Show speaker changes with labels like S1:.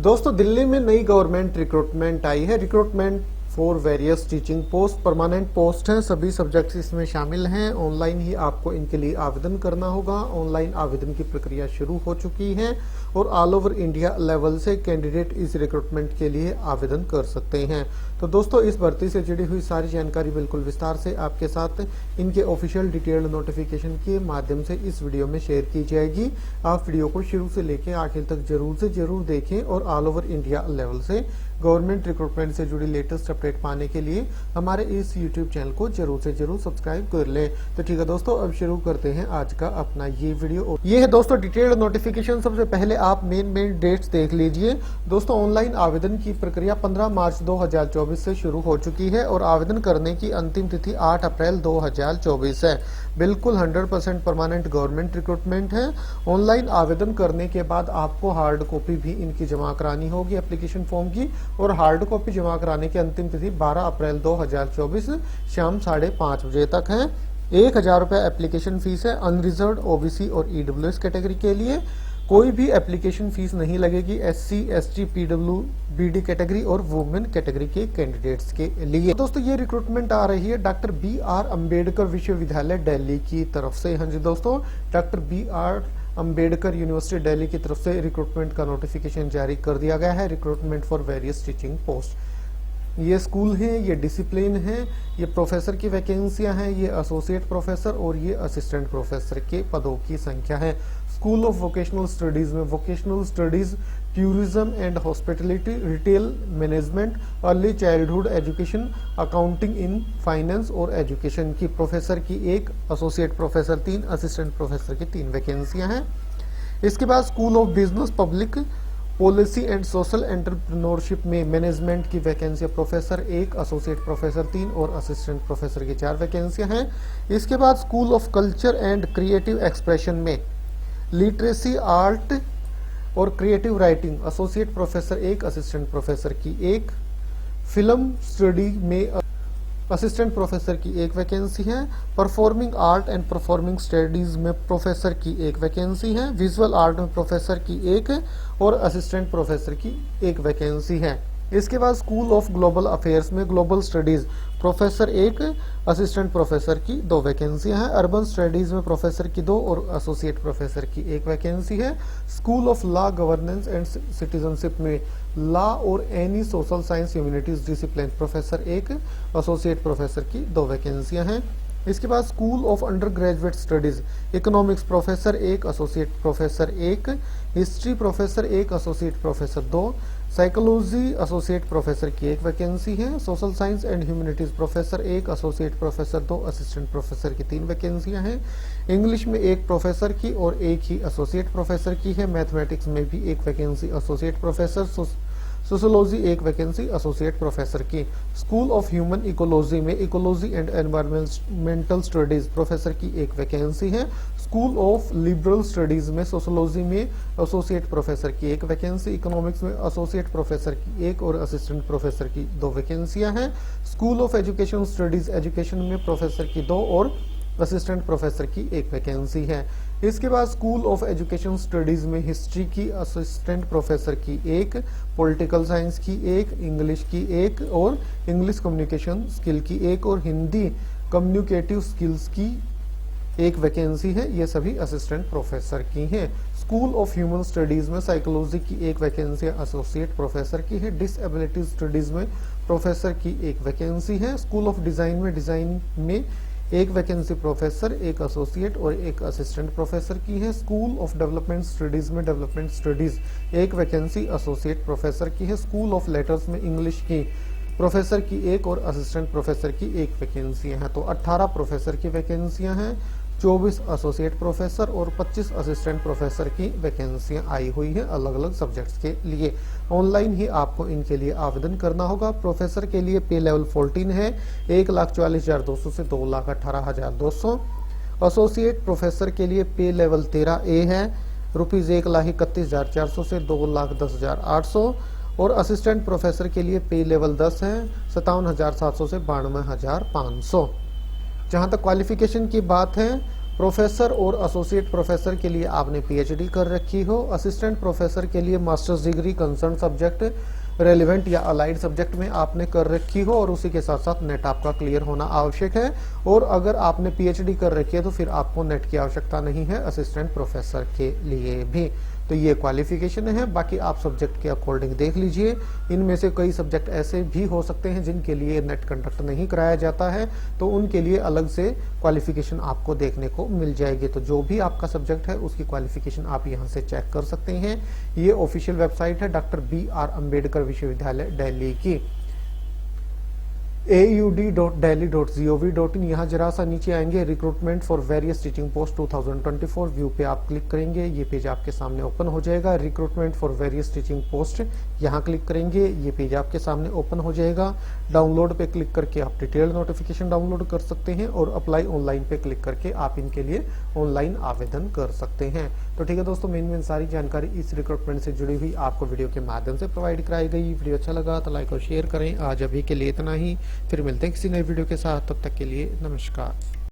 S1: दोस्तों दिल्ली में नई गवर्नमेंट रिक्रूटमेंट आई है। Recruitment for various teaching post, permanent post हैं, सभी सब्जेक्ट्स इसमें शामिल हैं। ऑनलाइन ही आपको इनके लिए आवेदन करना होगा। ऑनलाइन आवेदन की प्रक्रिया शुरू हो चुकी है और ऑल ओवर इंडिया लेवल से कैंडिडेट इस रिक्रूटमेंट के लिए आवेदन कर सकते हैं। तो दोस्तों इस भर्ती से जुड़ी हुई सारी जानकारी बिल्कुल विस्तार से आपके साथ इनके ऑफिशियल डिटेल्ड नोटिफिकेशन के माध्यम से इस वीडियो में शेयर की जाएगी। आप वीडियो को शुरू से लेकर आखिर तक जरूर से जरूर देखें और ऑल ओवर इंडिया लेवल से गवर्नमेंट रिक्रूटमेंट से जुड़ी लेटेस्ट अपडेट पाने के लिए हमारे इस YouTube चैनल को जरूर से जरूर सब्सक्राइब कर लें। तो ठीक है दोस्तों, अब शुरू करते हैं आज का अपना ये वीडियो। ये है दोस्तों डिटेल्ड नोटिफिकेशन। सबसे पहले आप मेन डेट्स देख लीजिए। दोस्तों ऑनलाइन आवेदन की प्रक्रिया 15 मार्च 2024 से शुरू हो चुकी है और आवेदन करने की अंतिम तिथि 8 अप्रैल 2024 है। बिल्कुल 100% परमानेंट गवर्नमेंट रिक्रूटमेंट है। ऑनलाइन आवेदन करने के बाद आपको हार्ड कॉपी भी इनकी जमा करानी होगी एप्लीकेशन फॉर्म की, और हार्ड कॉपी जमा कराने की अंतिम तिथि 12 अप्रैल 2024 शाम 5:30 बजे तक है। 1000 रुपये एप्लीकेशन फीस है। अनरिजर्व, ओबीसी और ईडब्ल्यूएस कैटेगरी के लिए कोई भी एप्लीकेशन फीस नहीं लगेगी। SC, ST, PWBD कैटेगरी और वुमेन कैटेगरी के कैंडिडेट्स के लिए। दोस्तों ये रिक्रूटमेंट आ रही है डॉक्टर BR अम्बेडकर विश्वविद्यालय दिल्ली की तरफ से। हाँ जी दोस्तों, doctor BR Ambedkar university Delhi की तरफ से रिक्रूटमेंट का नोटिफिकेशन जारी कर दिया गया है। Recruitment for various teaching post. ये स्कूल हैं, ये डिसिप्लिन है, ये प्रोफेसर की वैकेंसियां हैं, ये एसोसिएट प्रोफेसर और ये असिस्टेंट प्रोफेसर के पदों की संख्या है। स्कूल ऑफ वोकेशनल स्टडीज में vocational studies, tourism and hospitality, retail management, early childhood education, accounting in finance और एजुकेशन की प्रोफेसर की 1, एसोसिएट प्रोफेसर 3, असिस्टेंट प्रोफेसर की 3 वैकेंसियां हैं। इसके बाद school of business, public policy and social entrepreneurship में management की वैकेंसी प्रोफेसर 1, एसोसिएट प्रोफेसर 3 और असिस्टेंट प्रोफेसर की 4 वैकेंसियां हैं। इसके बाद school of culture and creative expression में लिटरेसी, आर्ट और creative writing, associate professor 1, assistant professor की 1। फिल्म स्टडी में असिस्टेंट प्रोफेसर की 1 वैकेंसी है। Performing art and performing studies में प्रोफेसर की 1 वैकेंसी है। विजुअल आर्ट में प्रोफेसर की 1 और असिस्टेंट प्रोफेसर की 1 वैकेंसी है। इसके बाद स्कूल ऑफ ग्लोबल अफेयर्स में global studies professor 1, assistant professor की 2 वैकेंसियां हैं। अर्बन स्टडीज में प्रोफेसर की 2 और एसोसिएट प्रोफेसर की 1 वैकेंसी है। School of law, governance and citizenship में लॉ और any social science humanities discipline professor 1, associate professor की 2 वैकेंसियां हैं। इसके बाद school of under graduate studies, economics professor 1, associate professor 1, history professor 1, associate professor 2, psychology associate professor की 1 vacancy है। Social science and humanities professor 1, associate professor 2, assistant professor की 3 वैकेंसियां हैं। English में 1 professor की और 1 ही एसोसिएट प्रोफेसर की है। मैथमेटिक्स में भी 1 vacancy associate professor, sociology 1 vacancy associate professor की। स्कूल ऑफ ह्यूमन इकोलॉजी में ecology and environmental studies professor की 1 वैकेंसी है। स्कूल ऑफ लिबरल स्टडीज में सोशियोलॉजी में एसोसिएट प्रोफेसर की 1 वैकेंसी, इकोनॉमिक्स में एसोसिएट प्रोफेसर की 1 और असिस्टेंट प्रोफेसर की 2 वैकेंसियां हैं। School of education studies, education में प्रोफेसर की 2 और असिस्टेंट प्रोफेसर की 1 वैकेंसी है। इसके बाद स्कूल ऑफ एजुकेशन स्टडीज में हिस्ट्री की असिस्टेंट प्रोफेसर की 1, पॉलिटिकल साइंस की 1, इंग्लिश की 1 और इंग्लिश कम्युनिकेशन स्किल की 1 और हिंदी कम्युनिकेटिव स्किल्स की 1 वैकेंसी है। ये सभी असिस्टेंट प्रोफेसर की हैं। स्कूल ऑफ ह्यूमन स्टडीज में साइकोलॉजी की 1 वैकेंसी एसोसिएट प्रोफेसर की है। डिसएबिलिटी स्टडीज में प्रोफेसर की 1 वैकेंसी है। स्कूल ऑफ डिजाइन में 1 वैकेंसी प्रोफेसर, 1 एसोसिएट और 1 असिस्टेंट प्रोफेसर की है। स्कूल ऑफ डेवलपमेंट स्टडीज में development studies 1 vacancy associate professor की है। स्कूल ऑफ लेटर्स में इंग्लिश की प्रोफेसर की 1 और असिस्टेंट प्रोफेसर की 1 वैकेंसियां हैं। तो 18 प्रोफेसर की वैकेंसियां हैं, 24 एसोसिएट प्रोफेसर और 25 असिस्टेंट प्रोफेसर की वैकेंसियां आई हुई हैं अलग अलग सब्जेक्ट्स के लिए। ऑनलाइन ही आपको इनके लिए आवेदन करना होगा। प्रोफेसर के लिए पे लेवल 14 है, 1,44,200 से 2,18,200। एसोसिएट प्रोफेसर के लिए पे लेवल 13A है, ₹1,31,400 से 2,10,800 और असिस्टेंट प्रोफेसर के लिए पे लेवल 10 है, 57,700 से 92,500। जहाँ तक क्वालिफिकेशन की बात है प्रोफेसर और एसोसिएट प्रोफेसर के लिए आपने पीएचडी कर रखी हो। असिस्टेंट प्रोफेसर के लिए masters degree concern subject relevant या अलाइड सब्जेक्ट में आपने कर रखी हो और उसी के साथ साथ नेट आपका क्लियर होना आवश्यक है। और अगर आपने पीएचडी कर रखी है तो फिर आपको नेट की आवश्यकता नहीं है असिस्टेंट प्रोफेसर के लिए भी। तो ये क्वालिफिकेशन है। बाकी आप सब्जेक्ट के अकॉर्डिंग देख लीजिए। इनमें से कई सब्जेक्ट ऐसे भी हो सकते हैं जिनके लिए नेट कंडक्ट नहीं कराया जाता है, तो उनके लिए अलग से क्वालिफिकेशन आपको देखने को मिल जाएगी। तो जो भी आपका सब्जेक्ट है उसकी क्वालिफिकेशन आप यहाँ से चेक कर सकते हैं। ये ऑफिशियल वेबसाइट है डॉक्टर BR अम्बेडकर विश्वविद्यालय दिल्ली की, aud.delhi.gov.in। यहाँ जरा सा नीचे आएंगे, recruitment for various teaching post 2024 view पे आप क्लिक करेंगे, ये पेज आपके सामने ओपन हो जाएगा। Recruitment for various teaching post यहाँ क्लिक करेंगे, ये पेज आपके सामने ओपन हो जाएगा। डाउनलोड पे क्लिक करके आप डिटेल्ड नोटिफिकेशन डाउनलोड कर सकते हैं और अप्लाई ऑनलाइन पे क्लिक करके आप इनके लिए ऑनलाइन आवेदन कर सकते हैं। तो ठीक है दोस्तों, मेन सारी जानकारी इस रिक्रूटमेंट से जुड़ी हुई आपको वीडियो के माध्यम से प्रोवाइड कराई गई। वीडियो अच्छा लगा तो लाइक और शेयर करें। आज अभी के लिए इतना ही, फिर मिलते हैं किसी नए वीडियो के साथ। तब तक के लिए नमस्कार।